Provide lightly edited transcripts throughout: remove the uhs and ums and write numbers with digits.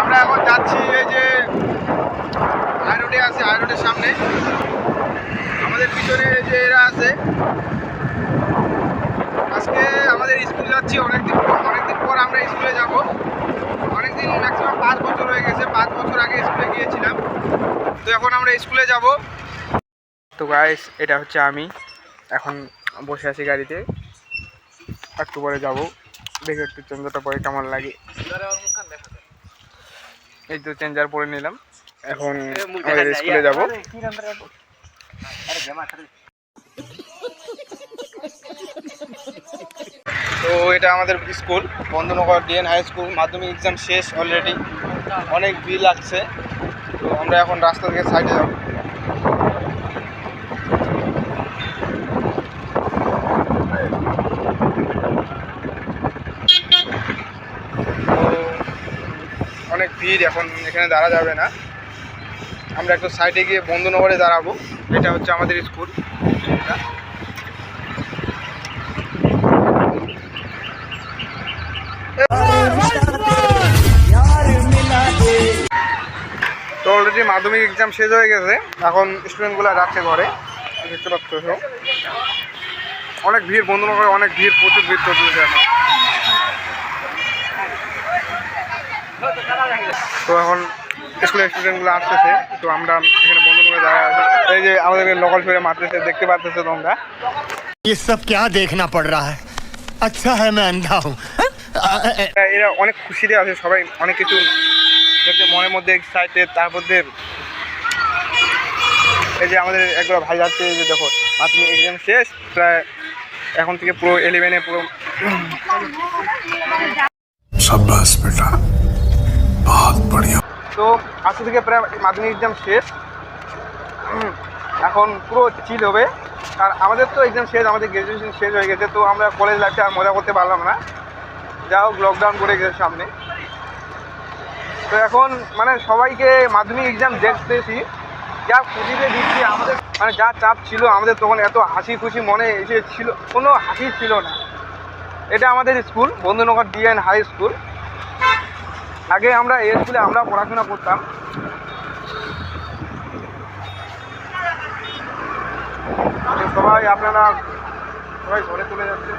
আমরা এখন যাচ্ছি এই যে হাই রোডে আছে, হাই রোডের সামনে আমাদের পিছনে যে এরা আছে। আজকে আমাদের স্কুলে যাচ্ছি অনেকদিন পর আমরা স্কুলে যাব। অনেকদিন ম্যাক্সিমাম 5 বছর হয়ে গেছে, 5 বছর আগে স্কুলে গিয়েছিলাম, তো এখন আমরা স্কুলে যাব। তো গাইস, এটা হচ্ছে আমি এখন বসে আছি গাড়িতে, একটু পরে যাব। দেখে একটু চেঞ্জারটা পরে কেমন লাগে। এই তো চেঞ্জার পরে নিলাম, এখন আমাদের স্কুলে যাব। তো এটা আমাদের স্কুল বন্ধুনগর ডিএন হাই স্কুল। মাধ্যমিক এক্সাম শেষ অলরেডি, অনেক ভিড় লাগছে। তো আমরা এখন রাস্তা থেকে সাইডে যাব। অনেক ভিড়, এখন এখানে দাঁড়া যাবে না, আমরা একটু সাইডে গিয়ে বন্ধুনগরে দাঁড়াবো। এটা হচ্ছে আমাদের স্কুল। তো অলরেডি মাধ্যমিক এক্সাম শেষ হয়ে গেছে, এখন স্টুডেন্টগুলো যাচ্ছে ঘরে। দেখতে পাচ্ছ অনেক ভিড়, বন্ধুনগরে অনেক ভিড়, প্রচুর ভিড় চলতেছে এখন। তো এখন স্কুলের স্টুডেন্টগুলো আসতেছে, তো আমরা এখানে বন্ধুনগরে দাঁড়ায় আছি। এই যে আমাদের লোকাল শহরে মারতেছে, দেখতে পাচ্তেছো তোমরা। ये सब क्या देखना पड़ रहा है? अच्छा है मैं अंधा हूँ। এরা অনেক খুশিতে আছে, সবাই অনেক কিছু মনের মধ্যে এক্সাইটেড। তার মধ্যে এই যে আমাদের একবার ভাই যাচ্ছে, এই যে দেখো মাধ্যমিক এক্সাম শেষ, প্রায় এখন থেকে পুরো 11-এ পুরো। शाबाश बेटा, बहुत बढ़िया। তো আজকে থেকে প্রায় মাধ্যমিক এক্সাম শেষ, এখন পুরো চিল হবে। আর আমাদের তো এক্সাম শেষ, আমাদের গ্র্যাজুয়েশন শেষ হয়ে গেছে, তো আমরা কলেজ লাইফে আর মজা করতে পারলাম না। যা হোক, লকডাউন করে গেছে সামনে। তো এখন মানে সবাইকে মাধ্যমিক এক্সাম দেখতেছি, যা খুশিতে দিচ্ছি। আমাদের মানে যা চাপ ছিল আমাদের, তখন এত হাসি খুশি মনে এসেছিল, কোনো হাসি ছিল না। এটা আমাদের স্কুল বন্ধুনগর ডিএন হাই স্কুল। আগে আমরা এই স্কুলে আমরা পড়াশোনা করতাম। সবাই আপনারা সবাই ঘরে চলে যাচ্ছে।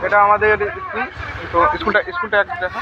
এটা আমাদের স্কুল। তো স্কুলটা একটু দেখা।